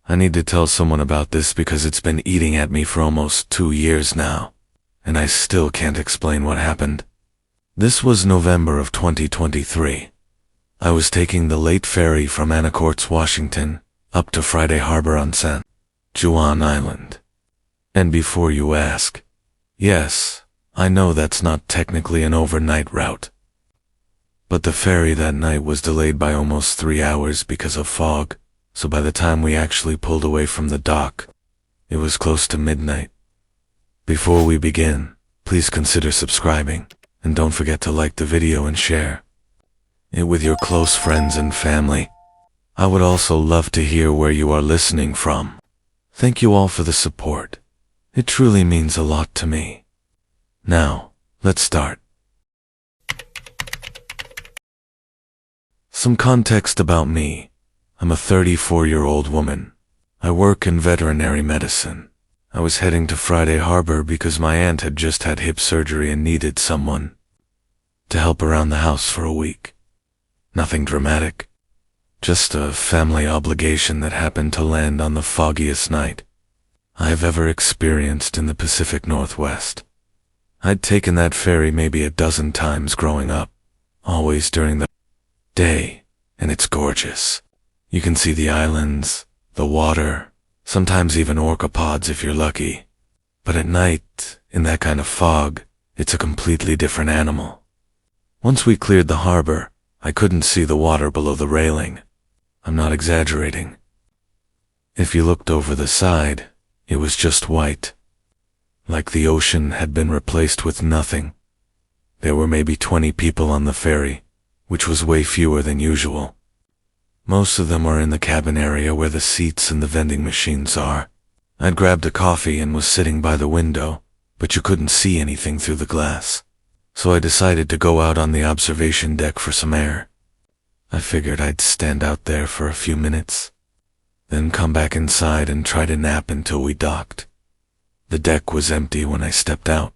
I need to tell someone about this because it's been eating at me for almost 2 years now, and I still can't explain what happened. This was November of 2023. I was taking the late ferry from Anacortes, Washington, up to Friday Harbor on San Juan Island. And before you ask, yes, I know that's not technically an overnight route. But the ferry that night was delayed by almost 3 hours because of fog, so by the time we actually pulled away from the dock, it was close to midnight. Before we begin, please consider subscribing, and don't forget to like the video and share it with your close friends and family. I would also love to hear where you are listening from. Thank you all for the support. It truly means a lot to me. Now, let's start. Some context about me. I'm a 34-year-old woman. I work in veterinary medicine. I was heading to Friday Harbor because my aunt had just had hip surgery and needed someone to help around the house for a week. Nothing dramatic. Just a family obligation that happened to land on the foggiest night I've ever experienced in the Pacific Northwest. I'd taken that ferry maybe a dozen times growing up, always during the day, and it's gorgeous. You can see the islands, the water, sometimes even orcapods if you're lucky. But at night, in that kind of fog, it's a completely different animal. Once we cleared the harbor, I couldn't see the water below the railing. I'm not exaggerating. If you looked over the side, it was just white. Like the ocean had been replaced with nothing. There were maybe 20 people on the ferry, which was way fewer than usual. Most of them were in the cabin area where the seats and the vending machines are. I'd grabbed a coffee and was sitting by the window, but you couldn't see anything through the glass. So I decided to go out on the observation deck for some air. I figured I'd stand out there for a few minutes, then come back inside and try to nap until we docked. The deck was empty when I stepped out.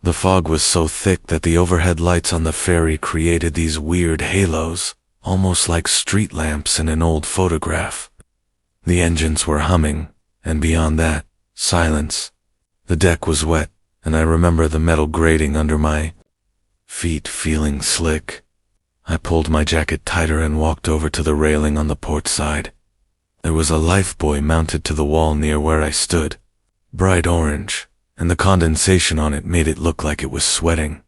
The fog was so thick that the overhead lights on the ferry created these weird halos, almost like street lamps in an old photograph. The engines were humming, and beyond that, silence. The deck was wet, and I remember the metal grating under my feet feeling slick. I pulled my jacket tighter and walked over to the railing on the port side. There was a lifebuoy mounted to the wall near where I stood, bright orange, and the condensation on it made it look like it was sweating.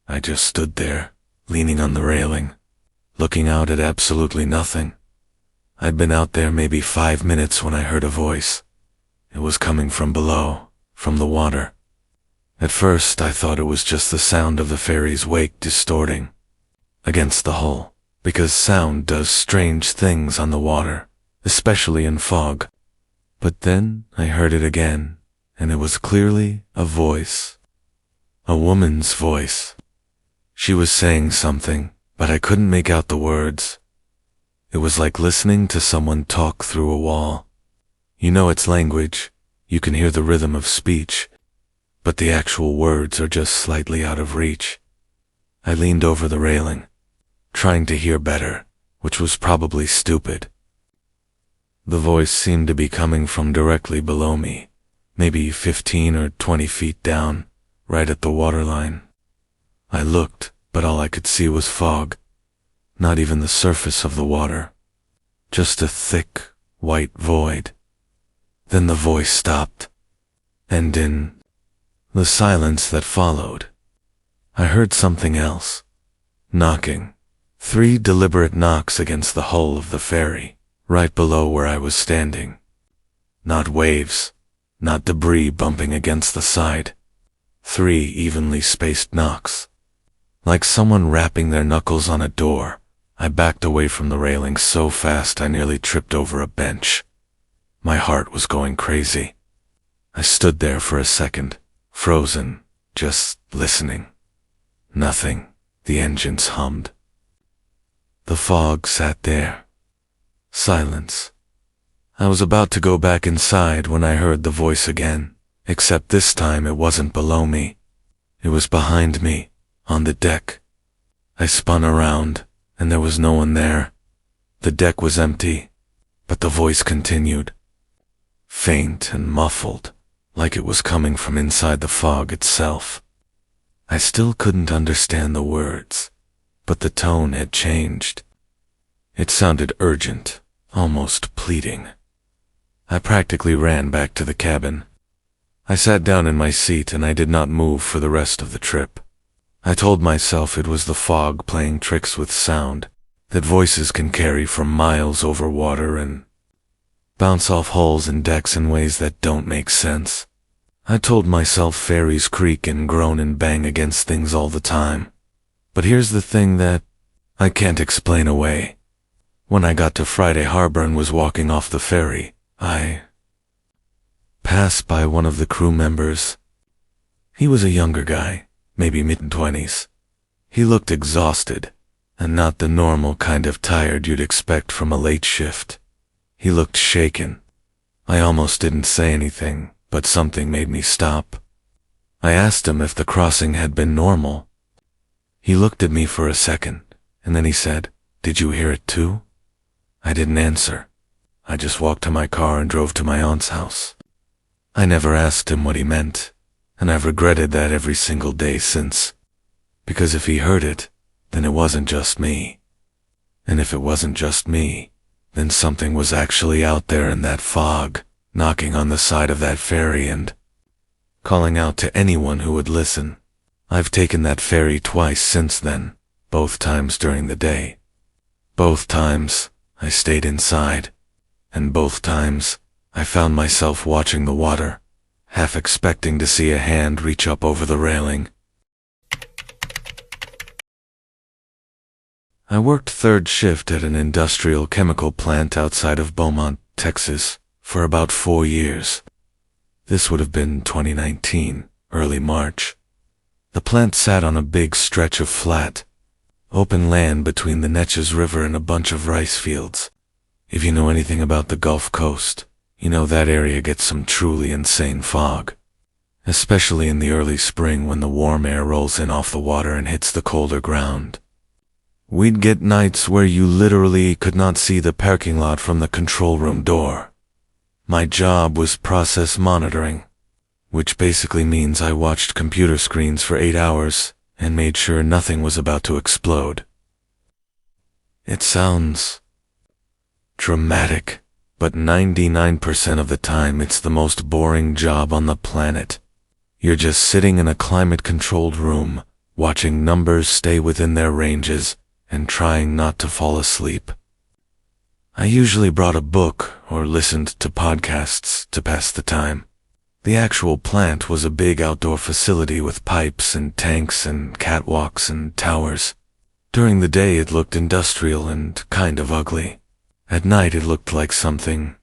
I just stood there, leaning on the railing, looking out at absolutely nothing. I'd been out there maybe 5 minutes when I heard a voice. It was coming from below, from the water. At first, I thought it was just the sound of the ferry's wake distorting against the hull, because sound does strange things on the water, especially in fog. But then I heard it again, and it was clearly a voice. A woman's voice. She was saying something, but I couldn't make out the words. It was like listening to someone talk through a wall. You know it's language, you can hear the rhythm of speech, but the actual words are just slightly out of reach. I leaned over the railing, trying to hear better, which was probably stupid. The voice seemed to be coming from directly below me, maybe 15 or 20 feet down, right at the waterline. I looked, but all I could see was fog. Not even the surface of the water. Just a thick, white void. Then the voice stopped, and in the silence that followed, I heard something else. Knocking. 3 deliberate knocks against the hull of the ferry, right below where I was standing. Not waves, not debris bumping against the side. 3 evenly spaced knocks. Like someone rapping their knuckles on a door, I backed away from the railing so fast I nearly tripped over a bench. My heart was going crazy. I stood there for a second, frozen, just listening. Nothing. The engines hummed. The fog sat there. Silence. I was about to go back inside when I heard the voice again, except this time it wasn't below me. It was behind me, on the deck. I spun around, and there was no one there. The deck was empty. but the voice continued, faint and muffled, like it was coming from inside the fog itself. I still couldn't understand the words, but the tone had changed. It sounded urgent, almost pleading. I practically ran back to the cabin. I sat down in my seat and I did not move for the rest of the trip. I told myself it was the fog playing tricks with sound, that voices can carry for miles over water and bounce off hulls and decks in ways that don't make sense. I told myself ferries creak and groan and bang against things all the time. But here's the thing that I can't explain away. When I got to Friday Harbor and was walking off the ferry, I passed by one of the crew members. He was a younger guy, maybe mid-20s. He looked exhausted, and not the normal kind of tired you'd expect from a late shift. He looked shaken. I almost didn't say anything, but something made me stop. I asked him if the crossing had been normal. He looked at me for a second, and then he said, "Did you hear it too?" I didn't answer. I just walked to my car and drove to my aunt's house. I never asked him what he meant, and I've regretted that every single day since. Because if he heard it, then it wasn't just me. And if it wasn't just me, then something was actually out there in that fog, knocking on the side of that ferry and calling out to anyone who would listen. I've taken that ferry twice since then, both times during the day. Both times, I stayed inside, and both times, I found myself watching the water, half expecting to see a hand reach up over the railing. I worked third shift at an industrial chemical plant outside of Beaumont, Texas, for about 4 years. This would have been 2019, early March. The plant sat on a big stretch of flat, open land between the Neches River and a bunch of rice fields. If you know anything about the Gulf Coast, you know that area gets some truly insane fog, especially in the early spring when the warm air rolls in off the water and hits the colder ground. We'd get nights where you literally could not see the parking lot from the control room door. My job was process monitoring, which basically means I watched computer screens for 8 hours and made sure nothing was about to explode. It sounds dramatic, but 99% of the time it's the most boring job on the planet. You're just sitting in a climate-controlled room, watching numbers stay within their ranges, and trying not to fall asleep. I usually brought a book or listened to podcasts to pass the time. The actual plant was a big outdoor facility with pipes and tanks and catwalks and towers. During the day it looked industrial and kind of ugly. At night it looked like something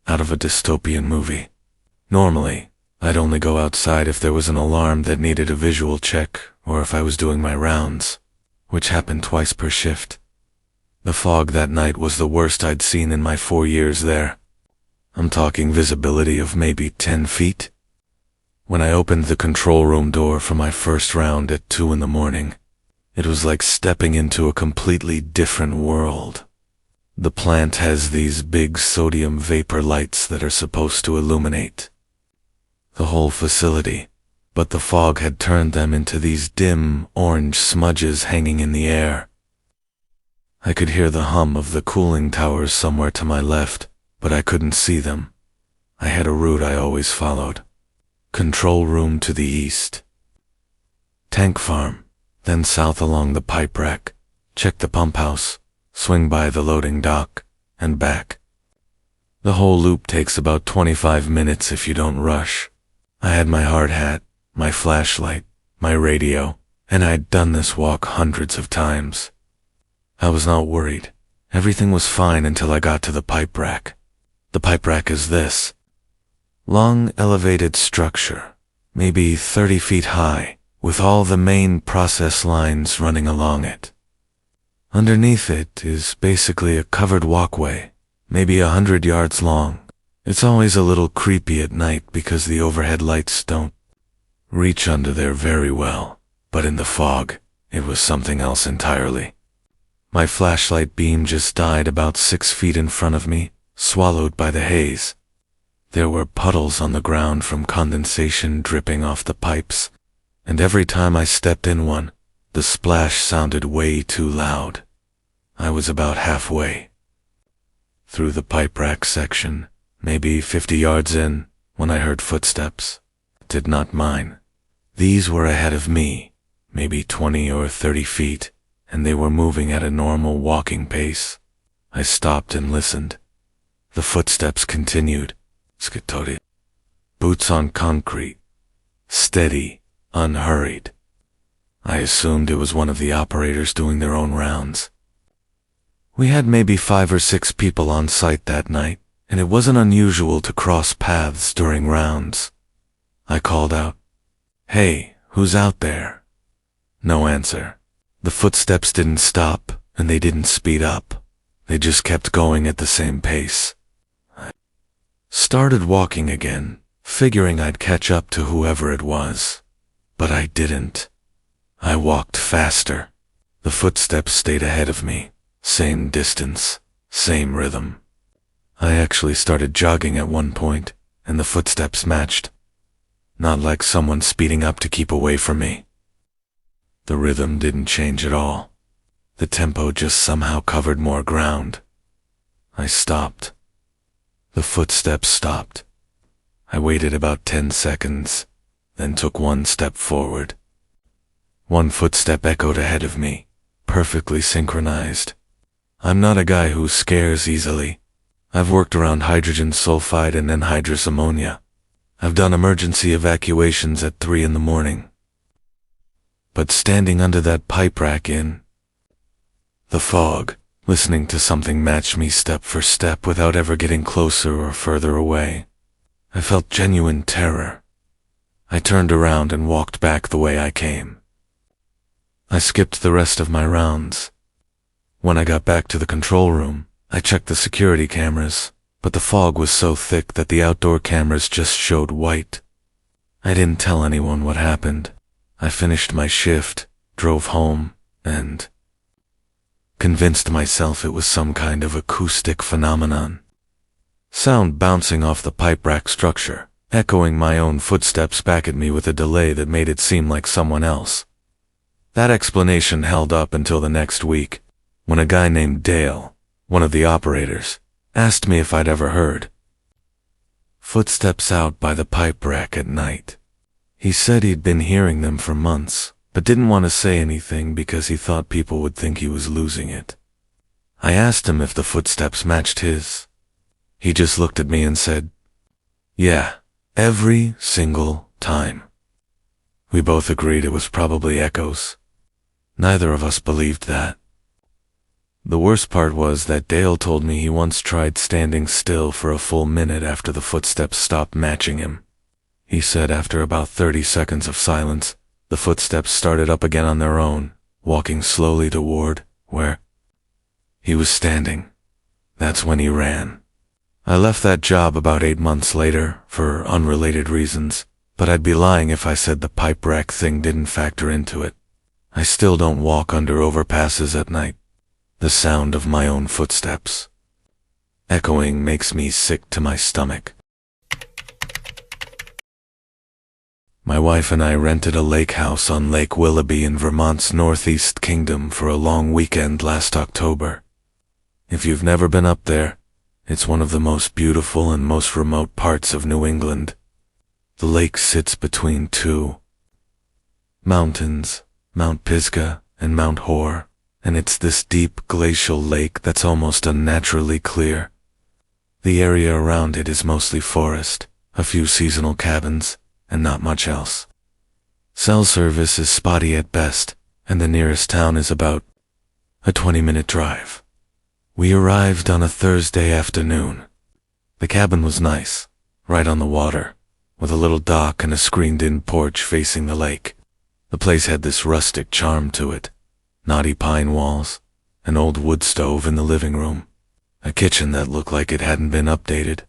out of a dystopian movie. Normally, I'd only go outside if there was an alarm that needed a visual check or if I was doing my rounds, which happened twice per shift. The fog that night was the worst I'd seen in my 4 years there. I'm talking visibility of maybe 10 feet. When I opened the control room door for my first round at 2 in the morning, it was like stepping into a completely different world. The plant has these big sodium vapor lights that are supposed to illuminate the whole facility, but the fog had turned them into these dim orange smudges hanging in the air. I could hear the hum of the cooling towers somewhere to my left, but I couldn't see them. I had a route I always followed. Control room to the east, tank farm, then south along the pipe rack, check the pump house, swing by the loading dock, and back. The whole loop takes about 25 minutes if you don't rush. I had my hard hat, my flashlight, my radio, and I'd done this walk hundreds of times. I was not worried. Everything was fine until I got to the pipe rack. The pipe rack is this long elevated structure, maybe 30 feet high, with all the main process lines running along it. Underneath it is basically a covered walkway, maybe 100 yards long. It's always a little creepy at night because the overhead lights don't reach under there very well, but in the fog, it was something else entirely. My flashlight beam just died about 6 feet in front of me, swallowed by the haze. There were puddles on the ground from condensation dripping off the pipes, and every time I stepped in one, the splash sounded way too loud. I was about halfway through the pipe rack section, maybe 50 yards in, when I heard footsteps. Did not mine. These were ahead of me, maybe 20 or 30 feet, and they were moving at a normal walking pace. I stopped and listened. The footsteps continued. Skittori. Boots on concrete. Steady, unhurried. I assumed it was one of the operators doing their own rounds. We had maybe 5 or 6 people on site that night, and it wasn't unusual to cross paths during rounds. I called out, "Hey, who's out there?" No answer. The footsteps didn't stop, and they didn't speed up. They just kept going at the same pace. I started walking again, figuring I'd catch up to whoever it was. But I didn't. I walked faster. The footsteps stayed ahead of me. Same distance, same rhythm. I actually started jogging at one point, and the footsteps matched. Not like someone speeding up to keep away from me. The rhythm didn't change at all. The tempo just somehow covered more ground. I stopped. The footsteps stopped. I waited about 10 seconds, then took one step forward. One footstep echoed ahead of me, perfectly synchronized. I'm not a guy who scares easily. I've worked around hydrogen sulfide and anhydrous ammonia. I've done emergency evacuations at 3 in the morning. But standing under that pipe rack in the fog, listening to something match me step for step without ever getting closer or further away, I felt genuine terror. I turned around and walked back the way I came. I skipped the rest of my rounds. When I got back to the control room, I checked the security cameras, but the fog was so thick that the outdoor cameras just showed white. I didn't tell anyone what happened. I finished my shift, drove home, and convinced myself it was some kind of acoustic phenomenon. Sound bouncing off the pipe rack structure, echoing my own footsteps back at me with a delay that made it seem like someone else. That explanation held up until the next week, when a guy named Dale, one of the operators, asked me if I'd ever heard footsteps out by the pipe rack at night. He said he'd been hearing them for months, but didn't want to say anything because he thought people would think he was losing it. I asked him if the footsteps matched his. He just looked at me and said, "Yeah, every single time." We both agreed it was probably echoes. Neither of us believed that. The worst part was that Dale told me he once tried standing still for a full minute after the footsteps stopped matching him. He said after about 30 seconds of silence, the footsteps started up again on their own, walking slowly toward where he was standing. That's when he ran. I left that job about 8 months later, for unrelated reasons, but I'd be lying if I said the pipe rack thing didn't factor into it. I still don't walk under overpasses at night. The sound of my own footsteps echoing makes me sick to my stomach. My wife and I rented a lake house on Lake Willoughby in Vermont's Northeast Kingdom for a long weekend last October. If you've never been up there, it's one of the most beautiful and most remote parts of New England. The lake sits between 2 mountains, Mount Pisgah and Mount Hoare, and it's this deep glacial lake that's almost unnaturally clear. The area around it is mostly forest, a few seasonal cabins, and not much else. Cell service is spotty at best, and the nearest town is about a 20-minute drive. We arrived on a Thursday afternoon. The cabin was nice, right on the water, with a little dock and a screened-in porch facing the lake. The place had this rustic charm to it. Knotty pine walls, an old wood stove in the living room, a kitchen that looked like it hadn't been updated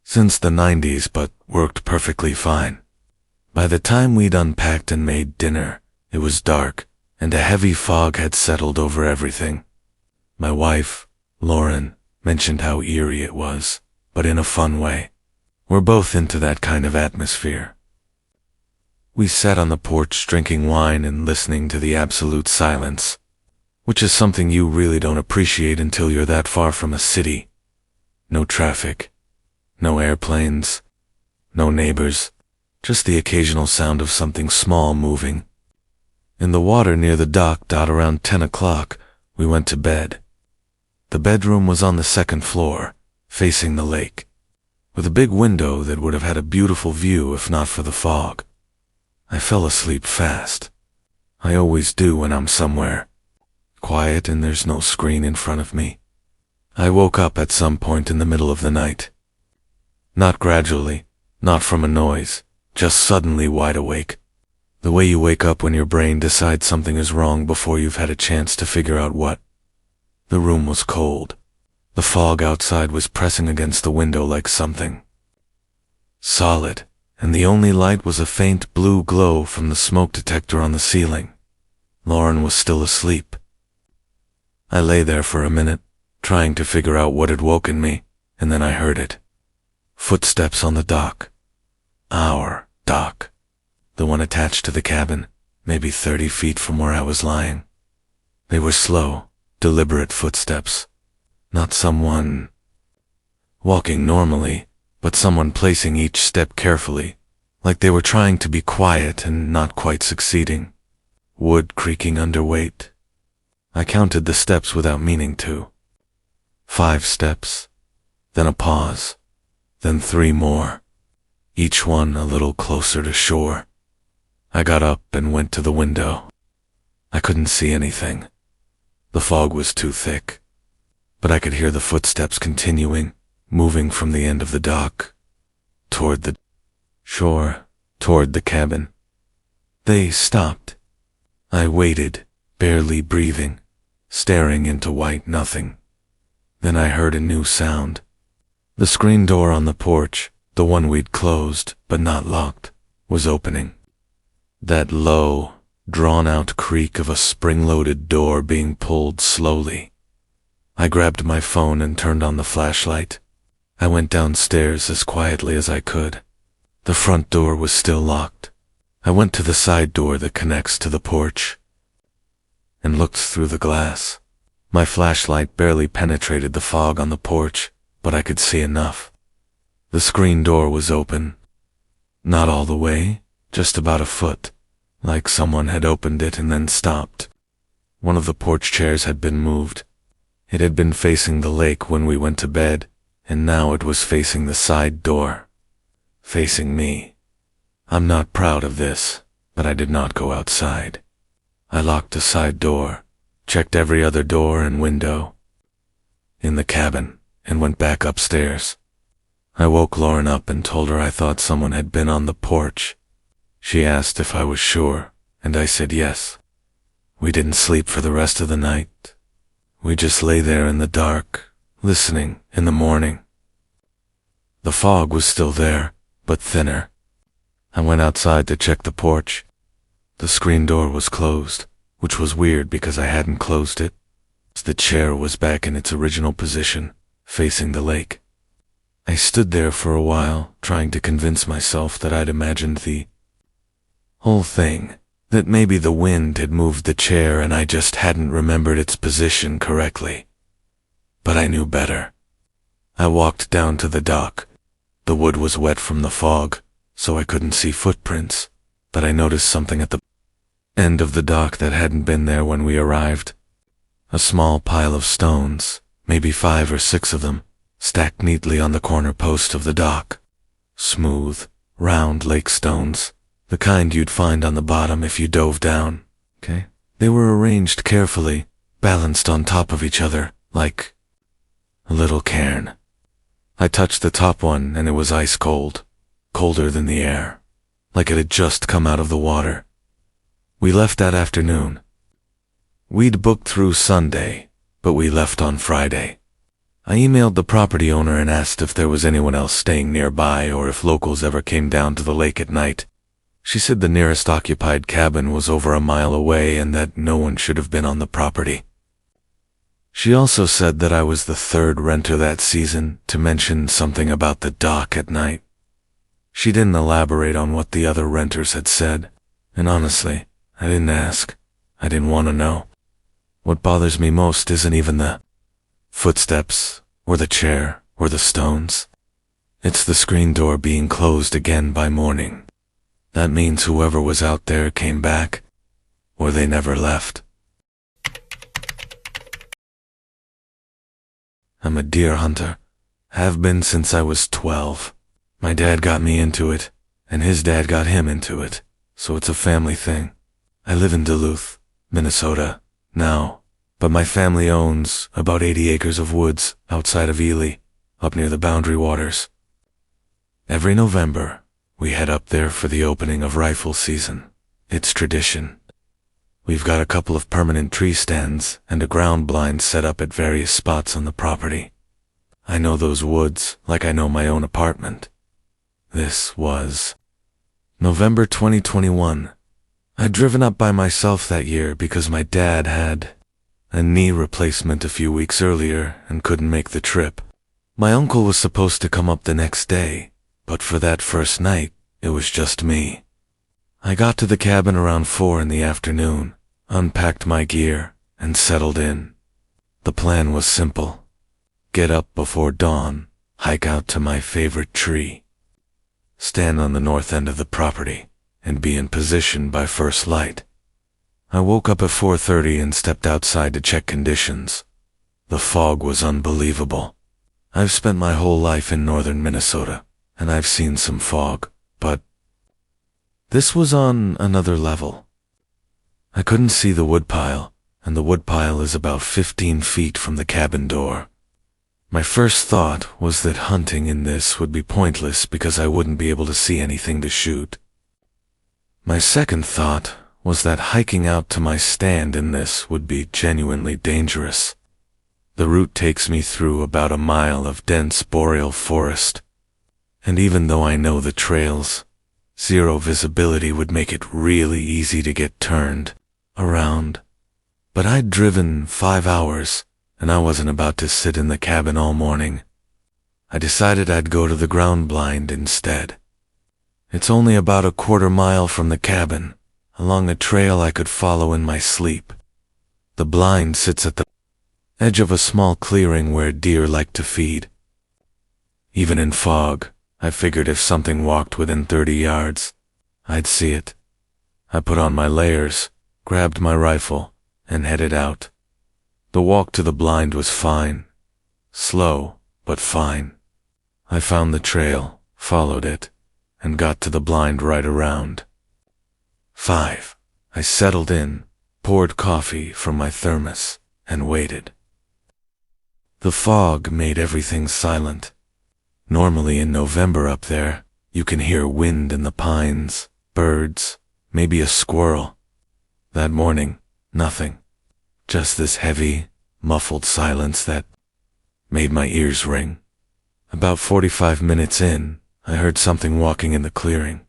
since the 90s but worked perfectly fine. By the time we'd unpacked and made dinner, it was dark, and a heavy fog had settled over everything. My wife, Lauren, mentioned how eerie it was, but in a fun way. We're both into that kind of atmosphere. We sat on the porch drinking wine and listening to the absolute silence, which is something you really don't appreciate until you're that far from a city. No traffic, no airplanes, no neighbors, just the occasional sound of something small moving. In the water near the dock, around 10 o'clock, we went to bed. The bedroom was on the second floor, facing the lake, with a big window that would have had a beautiful view if not for the fog. I fell asleep fast. I always do when I'm somewhere quiet and there's no screen in front of me. I woke up at some point in the middle of the night. Not gradually, not from a noise, just suddenly wide awake. The way you wake up when your brain decides something is wrong before you've had a chance to figure out what. The room was cold. The fog outside was pressing against the window like something solid, and the only light was a faint blue glow from the smoke detector on the ceiling. Lauren was still asleep. I lay there for a minute, trying to figure out what had woken me, and then I heard it. Footsteps on the dock. Our dock. The one attached to the cabin, maybe 30 feet from where I was lying. They were slow, deliberate footsteps. Not someone walking normally, but someone placing each step carefully, like they were trying to be quiet and not quite succeeding. Wood creaking under weight. I counted the steps without meaning to. 5 steps, then a pause, then 3 more, each one a little closer to shore. I got up and went to the window. I couldn't see anything. The fog was too thick, but I could hear the footsteps continuing, moving from the end of the dock, toward the shore, toward the cabin. They stopped. I waited, barely breathing, staring into white nothing. Then I heard a new sound. The screen door on the porch, the one we'd closed, but not locked, was opening. That low, drawn-out creak of a spring-loaded door being pulled slowly. I grabbed my phone and turned on the flashlight. I went downstairs as quietly as I could. The front door was still locked. I went to the side door that connects to the porch and looked through the glass. My flashlight barely penetrated the fog on the porch, but I could see enough. The screen door was open. Not all the way, just about a foot, like someone had opened it and then stopped. One of the porch chairs had been moved. It had been facing the lake when we went to bed, and now it was facing the side door. Facing me. I'm not proud of this, but I did not go outside. I locked the side door, checked every other door and window in the cabin, and went back upstairs. I woke Lauren up and told her I thought someone had been on the porch. She asked if I was sure, and I said yes. We didn't sleep for the rest of the night. We just lay there in the dark, listening in the morning. The fog was still there, but thinner. I went outside to check the porch. The screen door was closed, which was weird because I hadn't closed it. The chair was back in its original position, facing the lake. I stood there for a while, trying to convince myself that I'd imagined the whole thing, that maybe the wind had moved the chair and I just hadn't remembered its position correctly. But I knew better. I walked down to the dock. The wood was wet from the fog, so I couldn't see footprints, but I noticed something at the end of the dock that hadn't been there when we arrived. A small pile of stones, maybe 5 or 6 of them, stacked neatly on the corner post of the dock. Smooth, round lake stones, the kind you'd find on the bottom if you dove down. Okay? They were arranged carefully, balanced on top of each other, like a little cairn. I touched the top one and it was ice cold, colder than the air, like it had just come out of the water. We left that afternoon. We'd booked through Sunday, but we left on Friday. I emailed the property owner and asked if there was anyone else staying nearby or if locals ever came down to the lake at night. She said the nearest occupied cabin was over a mile away and that no one should have been on the property. She also said that I was the third renter that season to mention something about the dock at night. She didn't elaborate on what the other renters had said, and honestly, I didn't ask. I didn't want to know. What bothers me most isn't even the footsteps, or the chair, or the stones. It's the screen door being closed again by morning. That means whoever was out there came back, or they never left. I'm a deer hunter. Have been since I was 12. My dad got me into it, and his dad got him into it, so it's a family thing. I live in Duluth, Minnesota, now, but my family owns about 80 acres of woods outside of Ely, up near the Boundary Waters. Every November, we head up there for the opening of rifle season. It's tradition. We've got a couple of permanent tree stands and a ground blind set up at various spots on the property. I know those woods like I know my own apartment. This was November 2021. I'd driven up by myself that year because my dad had a knee replacement a few weeks earlier and couldn't make the trip. My uncle was supposed to come up the next day, but for that first night, it was just me. I got to the cabin around 4 in the afternoon, unpacked my gear, and settled in. The plan was simple. Get up before dawn, hike out to my favorite tree, stand on the north end of the property, and be in position by first light. I woke up at 4:30 and stepped outside to check conditions. The fog was unbelievable. I've spent my whole life in northern Minnesota, and I've seen some fog, but this was on another level. I couldn't see the woodpile, and the woodpile is about 15 feet from the cabin door. My first thought was that hunting in this would be pointless because I wouldn't be able to see anything to shoot. My second thought was that hiking out to my stand in this would be genuinely dangerous. The route takes me through about a mile of dense boreal forest, and even though I know the trails, zero visibility would make it really easy to get turned around. But I'd driven 5 hours, and I wasn't about to sit in the cabin all morning. I decided I'd go to the ground blind instead. It's only about a quarter mile from the cabin, along a trail I could follow in my sleep. The blind sits at the edge of a small clearing where deer like to feed. Even in fog, I figured if something walked within 30 yards, I'd see it. I put on my layers, grabbed my rifle, and headed out. The walk to the blind was fine. Slow, but fine. I found the trail, followed it, and got to the blind right around 5. I settled in, poured coffee from my thermos, and waited. The fog made everything silent. Normally in November up there, you can hear wind in the pines, birds, maybe a squirrel. That morning, nothing. Just this heavy, muffled silence that made my ears ring. About 45 minutes in, I heard something walking in the clearing.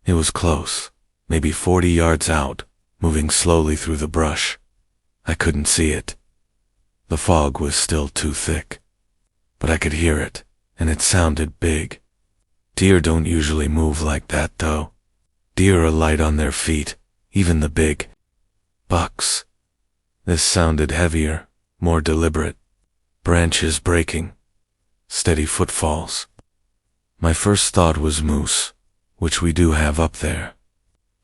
It was close, maybe 40 yards out, moving slowly through the brush. I couldn't see it. The fog was still too thick, but I could hear it, and it sounded big. Deer don't usually move like that, though. Deer are light on their feet, even the big bucks. This sounded heavier, more deliberate. Branches breaking, steady footfalls. My first thought was moose, which we do have up there,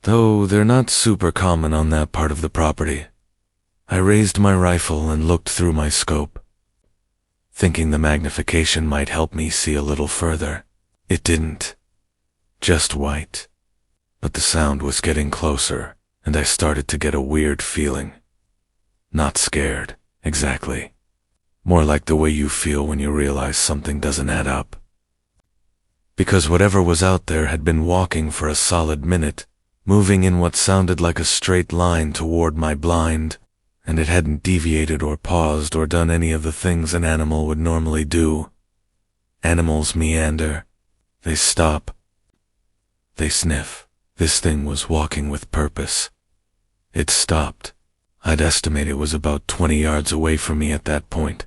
though they're not super common on that part of the property. I raised my rifle and looked through my scope, thinking the magnification might help me see a little further. It didn't. Just white. But the sound was getting closer, and I started to get a weird feeling. Not scared, exactly. More like the way you feel when you realize something doesn't add up. Because whatever was out there had been walking for a solid minute, moving in what sounded like a straight line toward my blind, and it hadn't deviated or paused or done any of the things an animal would normally do. Animals meander. They stop. They sniff. This thing was walking with purpose. It stopped. I'd estimate it was about 20 yards away from me at that point,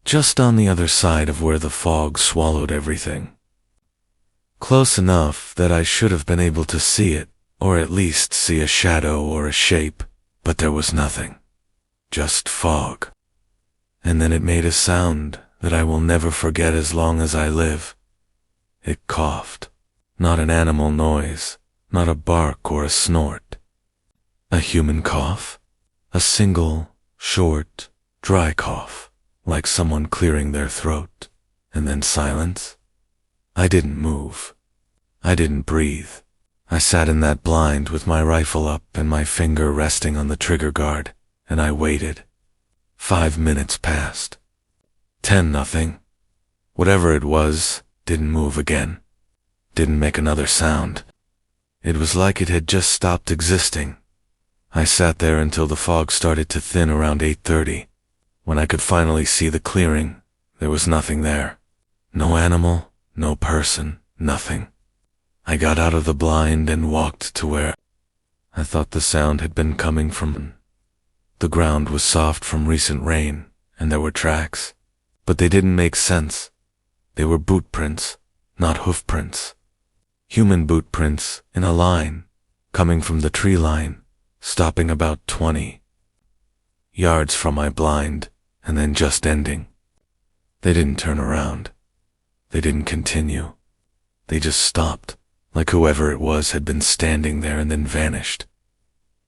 just on the other side of where the fog swallowed everything. Close enough that I should have been able to see it, or at least see a shadow or a shape, but there was nothing. Just fog. And then it made a sound that I will never forget as long as I live. It coughed. Not an animal noise, not a bark or a snort. A human cough? A single, short, dry cough, like someone clearing their throat, and then silence. I didn't move. I didn't breathe. I sat in that blind with my rifle up and my finger resting on the trigger guard, and I waited. 5 minutes passed. 10 nothing. Whatever it was, didn't move again. Didn't make another sound. It was like it had just stopped existing. I sat there until the fog started to thin around 8:30. When I could finally see the clearing, there was nothing there. No animal, no person, nothing. I got out of the blind and walked to where I thought the sound had been coming from. The ground was soft from recent rain, and there were tracks, but they didn't make sense. They were boot prints, not hoof prints. Human boot prints in a line, coming from the tree line, stopping about 20 yards from my blind, and then just ending. They didn't turn around. They didn't continue. They just stopped, like whoever it was had been standing there and then vanished.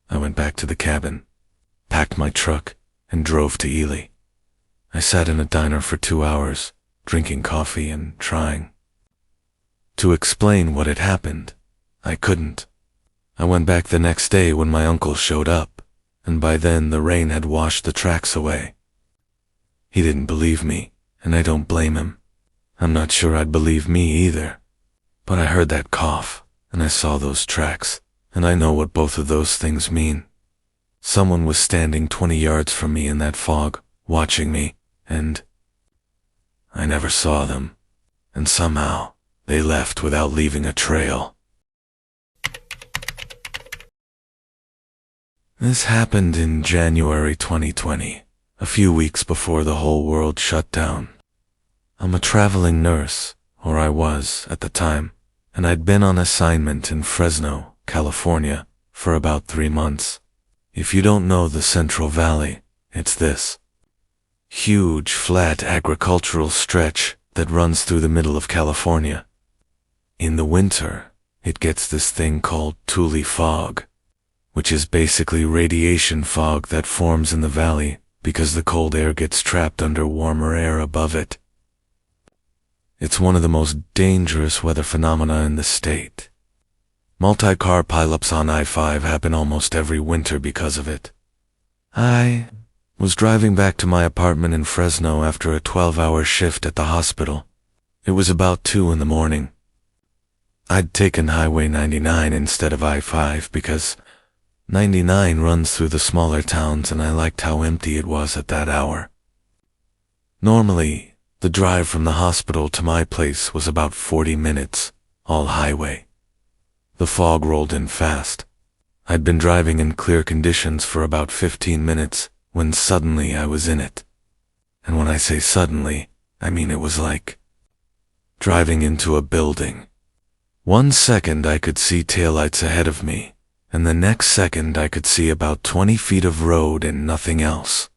I went back to the cabin, packed my truck, and drove to Ely. I sat in a diner for 2 hours, drinking coffee and trying to explain what had happened. I couldn't. I went back the next day when my uncle showed up, and by then the rain had washed the tracks away. He didn't believe me, and I don't blame him. I'm not sure I'd believe me either. But I heard that cough, and I saw those tracks, and I know what both of those things mean. Someone was standing 20 yards from me in that fog, watching me, and I never saw them, and somehow they left without leaving a trail. This happened in January 2020, a few weeks before the whole world shut down. I'm a traveling nurse, or I was at the time, and I'd been on assignment in Fresno, California, for about 3 months. If you don't know the Central Valley, it's this huge, flat agricultural stretch that runs through the middle of California. In the winter, it gets this thing called tule fog, which is basically radiation fog that forms in the valley because the cold air gets trapped under warmer air above it. It's one of the most dangerous weather phenomena in the state. Multi-car pileups on I-5 happen almost every winter because of it. I was driving back to my apartment in Fresno after a 12-hour shift at the hospital. It was about 2 in the morning. I'd taken Highway 99 instead of I-5 because 99 runs through the smaller towns and I liked how empty it was at that hour. Normally, the drive from the hospital to my place was about 40 minutes, all highway. The fog rolled in fast. I'd been driving in clear conditions for about 15 minutes when suddenly I was in it. And when I say suddenly, I mean it was like driving into a building. 1 second I could see taillights ahead of me, and the next second I could see about 20 feet of road and nothing else.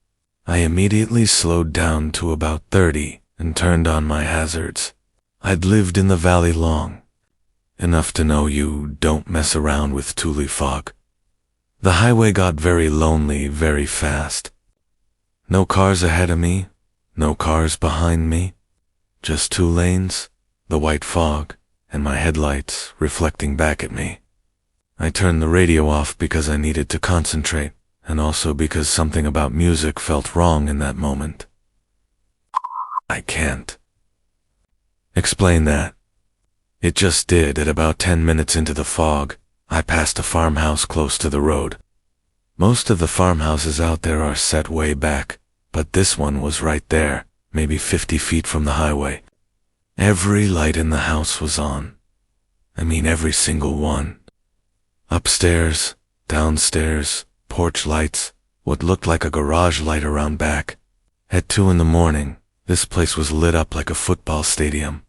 I immediately slowed down to about 30 and turned on my hazards. I'd lived in the valley long, enough to know you don't mess around with tule fog. The highway got very lonely very fast. No cars ahead of me, no cars behind me, just 2 lanes, the white fog, and my headlights reflecting back at me. I turned the radio off because I needed to concentrate, and also because something about music felt wrong in that moment. I can't explain that. It just did. At about 10 minutes into the fog, I passed a farmhouse close to the road. Most of the farmhouses out there are set way back, but this one was right there, maybe 50 feet from the highway. Every light in the house was on. I mean every single one. Upstairs, downstairs, porch lights, what looked like a garage light around back. At 2 in the morning, this place was lit up like a football stadium.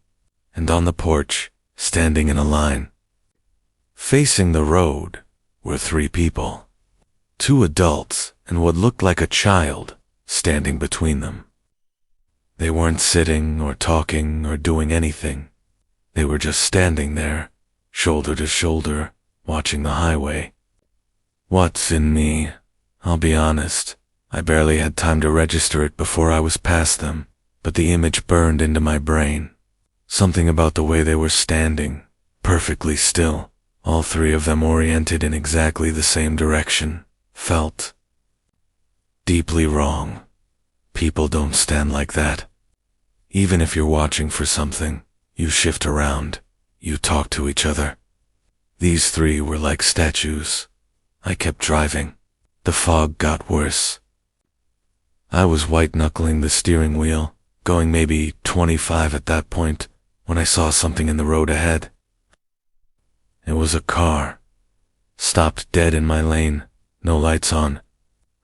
And on the porch, standing in a line, facing the road, were 3 people. 2 adults and what looked like a child standing between them. They weren't sitting or talking or doing anything. They were just standing there, shoulder to shoulder, watching the highway. What's in me? I'll be honest, I barely had time to register it before I was past them, but the image burned into my brain. Something about the way they were standing, perfectly still, all 3 of them oriented in exactly the same direction, felt deeply wrong. People don't stand like that. Even if you're watching for something, you shift around, you talk to each other. These 3 were like statues. I kept driving. The fog got worse. I was white-knuckling the steering wheel, going maybe 25 at that point, when I saw something in the road ahead. It was a car. Stopped dead in my lane, no lights on.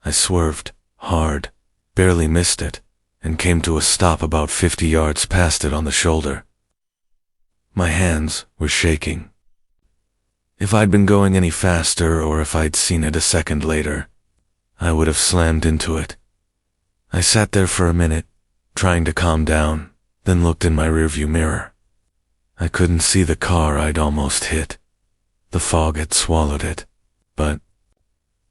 I swerved, hard, barely missed it, and came to a stop about 50 yards past it on the shoulder. My hands were shaking. If I'd been going any faster or if I'd seen it a second later, I would have slammed into it. I sat there for a minute, trying to calm down, then looked in my rearview mirror. I couldn't see the car I'd almost hit. The fog had swallowed it, but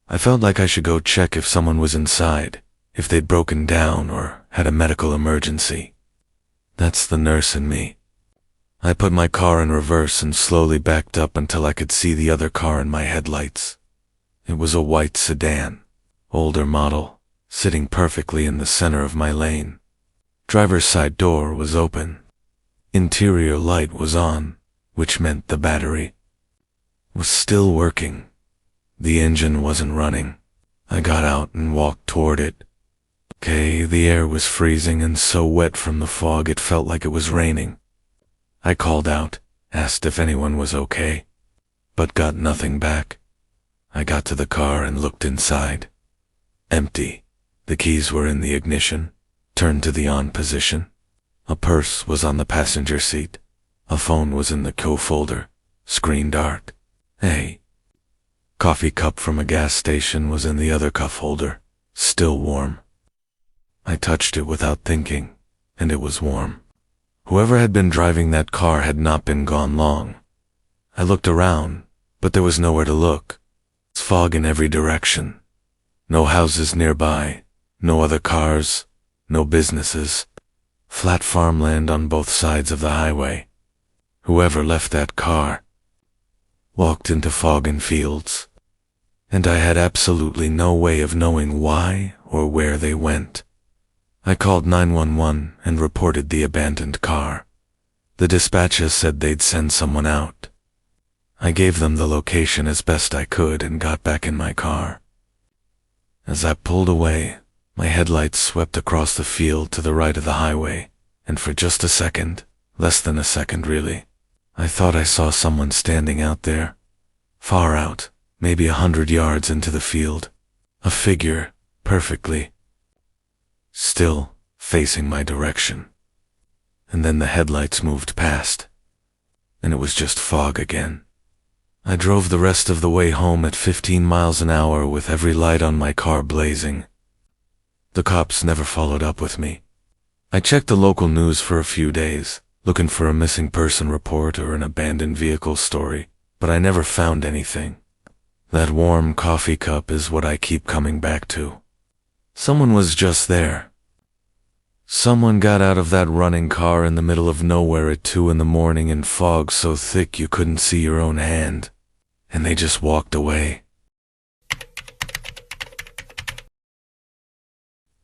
I felt like I should go check if someone was inside, if they'd broken down or had a medical emergency. That's the nurse in me. I put my car in reverse and slowly backed up until I could see the other car in my headlights. It was a white sedan, older model, sitting perfectly in the center of my lane. Driver's side door was open. Interior light was on, which meant the battery was still working. The engine wasn't running. I got out and walked toward it. The air was freezing and so wet from the fog it felt like it was raining. I called out, asked if anyone was okay, but got nothing back. I got to the car and looked inside. Empty. The keys were in the ignition, turned to the on position. A purse was on the passenger seat. A phone was in the co-folder, screen dark. Coffee cup from a gas station was in the other cuff holder, still warm. I touched it without thinking, and it was warm. Whoever had been driving that car had not been gone long. I looked around, but there was nowhere to look. It's fog in every direction. No houses nearby, no other cars, no businesses. Flat farmland on both sides of the highway. Whoever left that car walked into fog and fields, and I had absolutely no way of knowing why or where they went. I called 911 and reported the abandoned car. The dispatcher said they'd send someone out. I gave them the location as best I could and got back in my car. As I pulled away, my headlights swept across the field to the right of the highway, and for just a second, less than a second really, I thought I saw someone standing out there, far out, maybe 100 yards into the field, a figure, perfectly still, facing my direction. And then the headlights moved past, and it was just fog again. I drove the rest of the way home at 15 miles an hour with every light on my car blazing. The cops never followed up with me. I checked the local news for a few days, looking for a missing person report or an abandoned vehicle story, but I never found anything. That warm coffee cup is what I keep coming back to. Someone was just there. Someone got out of that running car in the middle of nowhere at 2 in the morning in fog so thick you couldn't see your own hand, and they just walked away.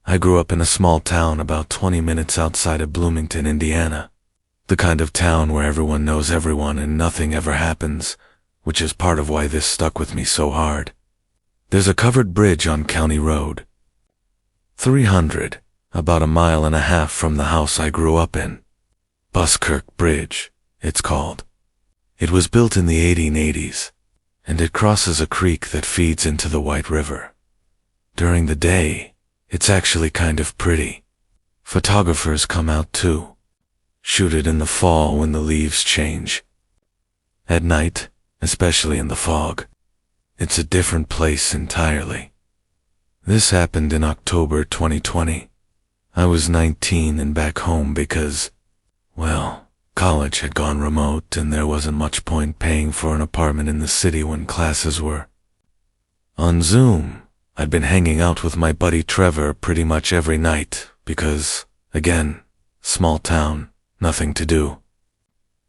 I grew up in a small town about 20 minutes outside of Bloomington, Indiana. The kind of town where everyone knows everyone and nothing ever happens, which is part of why this stuck with me so hard. There's a covered bridge on County Road 300, about 1.5 miles from the house I grew up in. Buskirk Bridge, it's called. It was built in the 1880s, and it crosses a creek that feeds into the White River. During the day, it's actually kind of pretty. Photographers come out too. Shoot it in the fall when the leaves change. At night, especially in the fog, it's a different place entirely. This happened in October 2020. I was 19 and back home because, well, college had gone remote and there wasn't much point paying for an apartment in the city when classes were on Zoom. I'd been hanging out with my buddy Trevor pretty much every night because, again, small town, nothing to do.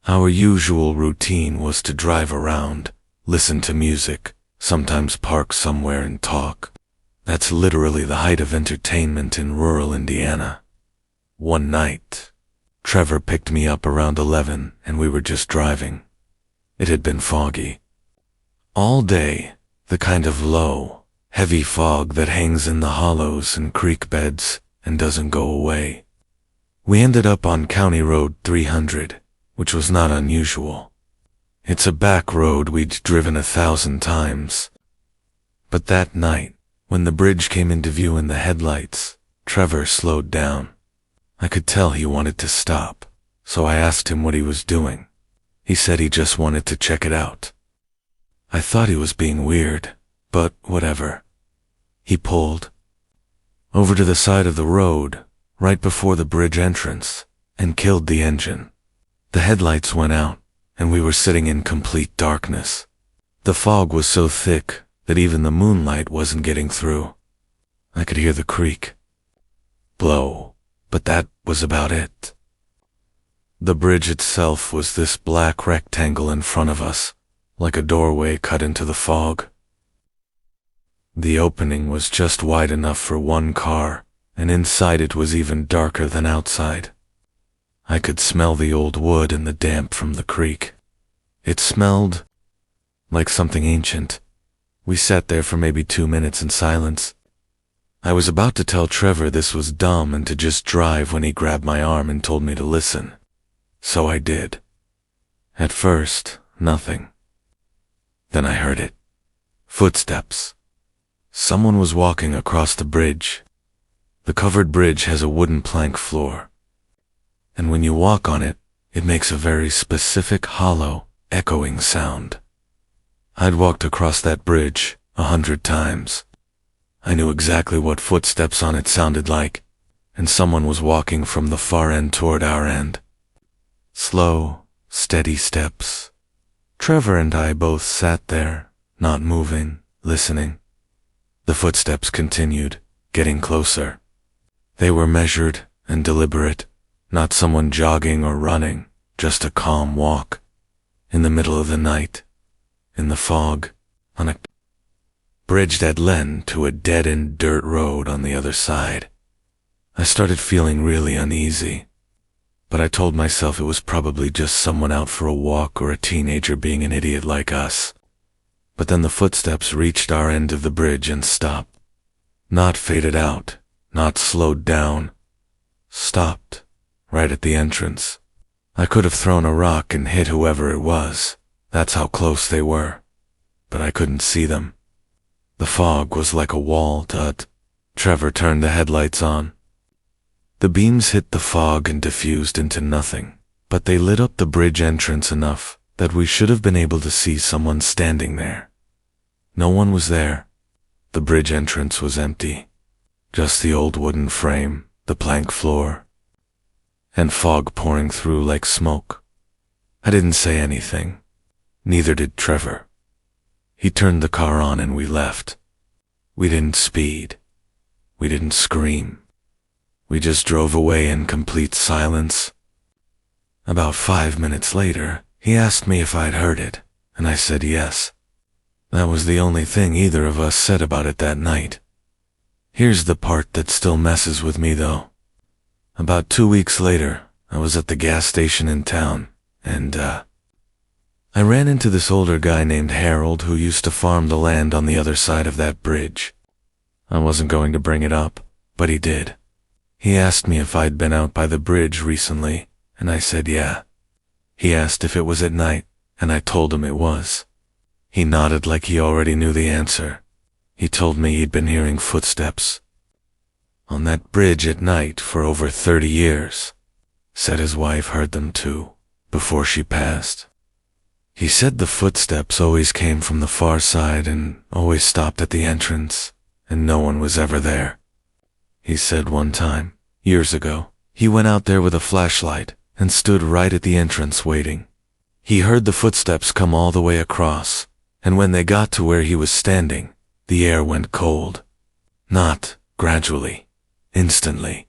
Our usual routine was to drive around, listen to music, sometimes park somewhere and talk. That's literally the height of entertainment in rural Indiana. One night, Trevor picked me up around 11 and we were just driving. It had been foggy. All day, the kind of low, heavy fog that hangs in the hollows and creek beds and doesn't go away. We ended up on County Road 300, which was not unusual. It's a back road we'd driven 1,000 times. But that night, when the bridge came into view in the headlights, Trevor slowed down. I could tell he wanted to stop, so I asked him what he was doing. He said he just wanted to check it out. I thought he was being weird, but whatever. He pulled over to the side of the road, right before the bridge entrance, and killed the engine. The headlights went out, and we were sitting in complete darkness. The fog was so thick that even the moonlight wasn't getting through. I could hear the creek blow, but that was about it. The bridge itself was this black rectangle in front of us, like a doorway cut into the fog. The opening was just wide enough for one car, and inside it was even darker than outside. I could smell the old wood and the damp from the creek. It smelled like something ancient. We sat there for maybe 2 minutes in silence. I was about to tell Trevor this was dumb and to just drive when he grabbed my arm and told me to listen. So I did. At first, nothing. Then I heard it. Footsteps. Someone was walking across the bridge. The covered bridge has a wooden plank floor. And when you walk on it, it makes a very specific, hollow, echoing sound. I'd walked across that bridge 100 times. I knew exactly what footsteps on it sounded like, and someone was walking from the far end toward our end. Slow, steady steps. Trevor and I both sat there, not moving, listening. The footsteps continued, getting closer. They were measured and deliberate, not someone jogging or running, just a calm walk. In the middle of the night, in the fog, on a bridge that led to a dead-end dirt road on the other side. I started feeling really uneasy, but I told myself it was probably just someone out for a walk or a teenager being an idiot like us. But then the footsteps reached our end of the bridge and stopped. Not faded out, not slowed down. Stopped, right at the entrance. I could have thrown a rock and hit whoever it was. That's how close they were. But I couldn't see them. The fog was like a wall to Trevor turned the headlights on. The beams hit the fog and diffused into nothing, but they lit up the bridge entrance enough that we should have been able to see someone standing there. No one was there. The bridge entrance was empty. Just the old wooden frame, the plank floor, and fog pouring through like smoke. I didn't say anything. Neither did Trevor. He turned the car on and we left. We didn't speed. We didn't scream. We just drove away in complete silence. About 5 minutes later, he asked me if I'd heard it, and I said yes. That was the only thing either of us said about it that night. Here's the part that still messes with me though. About 2 weeks later, I was at the gas station in town, and I ran into this older guy named Harold who used to farm the land on the other side of that bridge. I wasn't going to bring it up, but he did. He asked me if I'd been out by the bridge recently, and I said yeah. He asked if it was at night, and I told him it was. He nodded like he already knew the answer. He told me he'd been hearing footsteps on that bridge at night for over 30 years. Said his wife heard them too, before she passed. He said the footsteps always came from the far side and always stopped at the entrance, and no one was ever there. He said one time, years ago, he went out there with a flashlight and stood right at the entrance waiting. He heard the footsteps come all the way across, and when they got to where he was standing, the air went cold. Not gradually, instantly.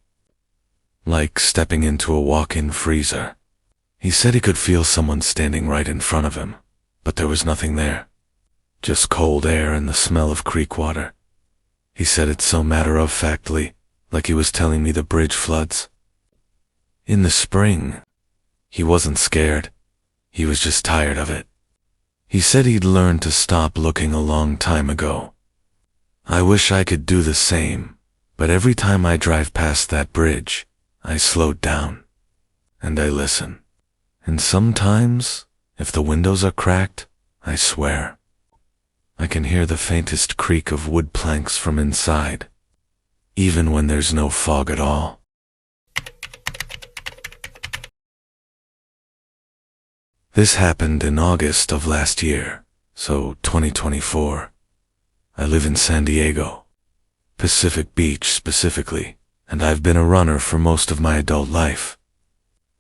Like stepping into a walk-in freezer. He said he could feel someone standing right in front of him, but there was nothing there. Just cold air and the smell of creek water. He said it so matter-of-factly, like he was telling me the bridge floods. In the spring, he wasn't scared. He was just tired of it. He said he'd learned to stop looking a long time ago. I wish I could do the same, but every time I drive past that bridge, I slow down, and I listen. And sometimes, if the windows are cracked, I swear, I can hear the faintest creak of wood planks from inside, even when there's no fog at all. This happened in August of last year, so 2024. I live in San Diego, Pacific Beach specifically, and I've been a runner for most of my adult life.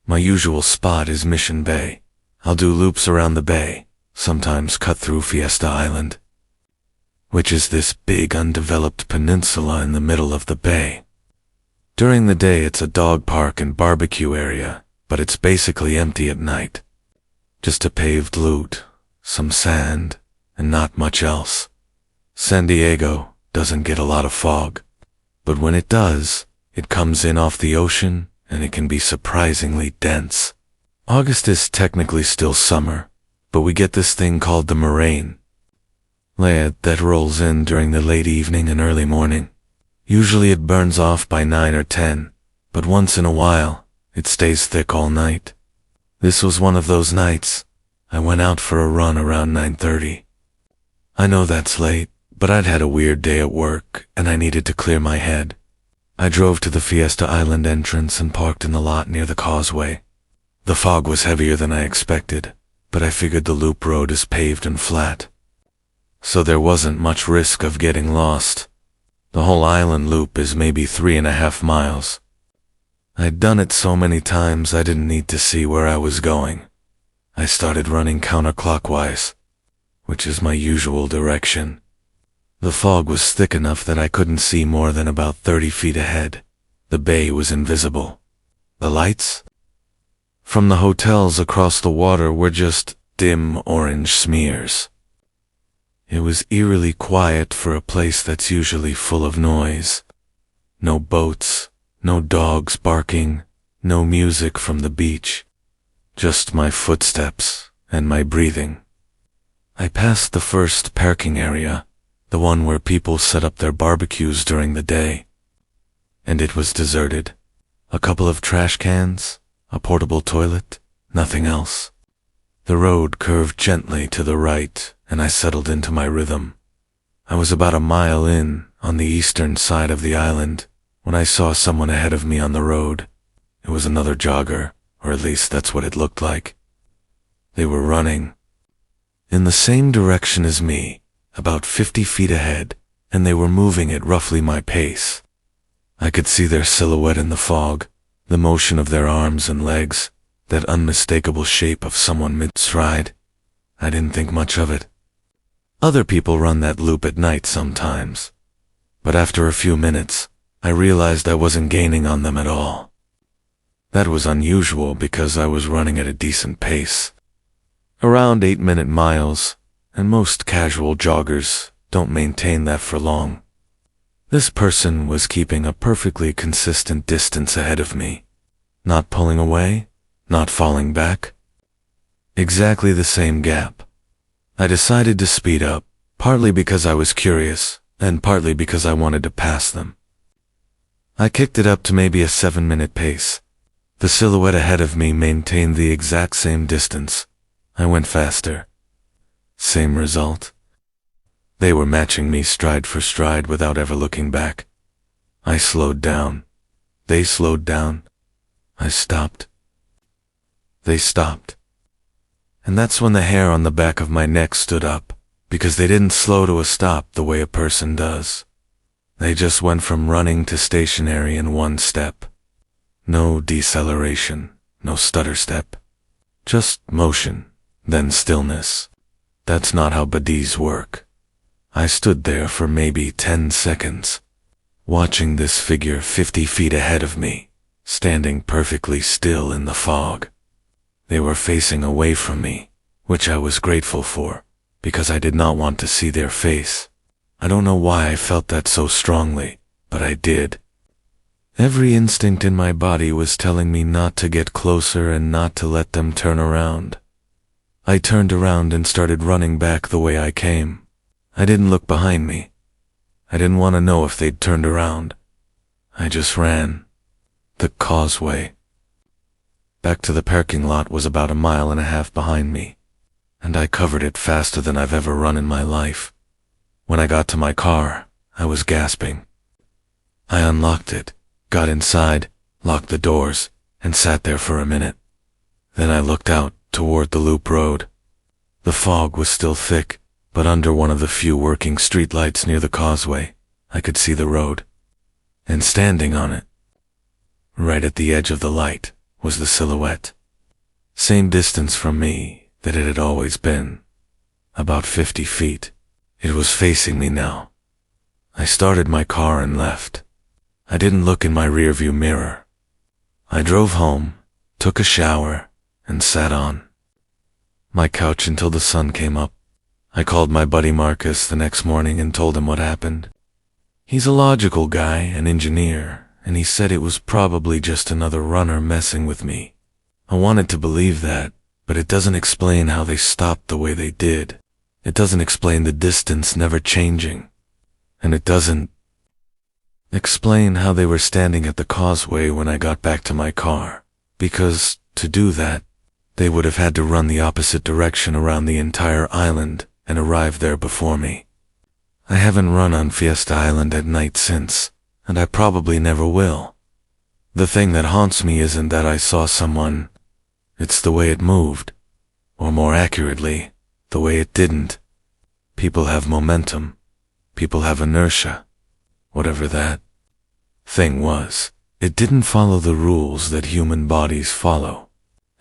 My usual spot is Mission Bay. I'll do loops around the bay, sometimes cut through Fiesta Island, which is this big undeveloped peninsula in the middle of the bay. During the day it's a dog park and barbecue area, but it's basically empty at night. Just a paved loop, some sand, and not much else. San Diego doesn't get a lot of fog, but when it does, it comes in off the ocean and it can be surprisingly dense. August is technically still summer, but we get this thing called the moraine that rolls in during the late evening and early morning. Usually it burns off by 9 or 10, but once in a while, it stays thick all night. This was one of those nights. I went out for a run around 9:30. I know that's late, but I'd had a weird day at work and I needed to clear my head. I drove to the Fiesta Island entrance and parked in the lot near the causeway. The fog was heavier than I expected, but I figured the loop road is paved and flat, so there wasn't much risk of getting lost. The whole island loop is maybe 3.5 miles. I'd done it so many times I didn't need to see where I was going. I started running counterclockwise, which is my usual direction. The fog was thick enough that I couldn't see more than about 30 feet ahead. The bay was invisible. The lights from the hotels across the water were just dim orange smears. It was eerily quiet for a place that's usually full of noise. No boats, no dogs barking, no music from the beach. Just my footsteps and my breathing. I passed the first parking area, the one where people set up their barbecues during the day. And it was deserted. A couple of trash cans, a portable toilet, nothing else. The road curved gently to the right, and I settled into my rhythm. I was about a mile in, on the eastern side of the island, when I saw someone ahead of me on the road. It was another jogger, or at least that's what it looked like. They were running in the same direction as me, about 50 feet ahead, and they were moving at roughly my pace. I could see their silhouette in the fog, the motion of their arms and legs, that unmistakable shape of someone mid-stride. I didn't think much of it. Other people run that loop at night sometimes, but after a few minutes, I realized I wasn't gaining on them at all. That was unusual because I was running at a decent pace, around 8-minute miles, and most casual joggers don't maintain that for long. This person was keeping a perfectly consistent distance ahead of me, not pulling away, not falling back. Exactly the same gap. I decided to speed up, partly because I was curious, and partly because I wanted to pass them. I kicked it up to maybe a 7-minute pace. The silhouette ahead of me maintained the exact same distance. I went faster. Same result. They were matching me stride for stride without ever looking back. I slowed down. They slowed down. I stopped. They stopped. And that's when the hair on the back of my neck stood up, because they didn't slow to a stop the way a person does. They just went from running to stationary in one step. No deceleration, no stutter step. Just motion, then stillness. That's not how bodies work. I stood there for maybe 10 seconds, watching this figure 50 feet ahead of me, standing perfectly still in the fog. They were facing away from me, which I was grateful for, because I did not want to see their face. I don't know why I felt that so strongly, but I did. Every instinct in my body was telling me not to get closer and not to let them turn around. I turned around and started running back the way I came. I didn't look behind me. I didn't want to know if they'd turned around. I just ran. The causeway. Back to the parking lot was about 1.5 miles behind me, and I covered it faster than I've ever run in my life. When I got to my car, I was gasping. I unlocked it, got inside, locked the doors, and sat there for a minute. Then I looked out toward the loop road. The fog was still thick, but under one of the few working streetlights near the causeway, I could see the road. And standing on it, right at the edge of the light, was the silhouette. Same distance from me that it had always been. About 50 feet. It was facing me now. I started my car and left. I didn't look in my rearview mirror. I drove home, took a shower, and sat on my couch until the sun came up. I called my buddy Marcus the next morning and told him what happened. He's a logical guy, an engineer, and he said it was probably just another runner messing with me. I wanted to believe that, but it doesn't explain how they stopped the way they did. It doesn't explain the distance never changing. And it doesn't explain how they were standing at the causeway when I got back to my car, because, to do that, they would have had to run the opposite direction around the entire island and arrive there before me. I haven't run on Fiesta Island at night since, and I probably never will. The thing that haunts me isn't that I saw someone, it's the way it moved, or more accurately, the way it didn't. People have momentum. People have inertia. Whatever that thing was, it didn't follow the rules that human bodies follow.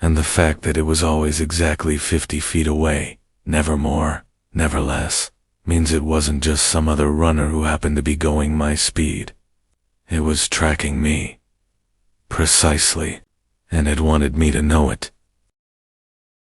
And the fact that it was always exactly 50 feet away, never more, never less, means it wasn't just some other runner who happened to be going my speed. It was tracking me. Precisely. And it wanted me to know it.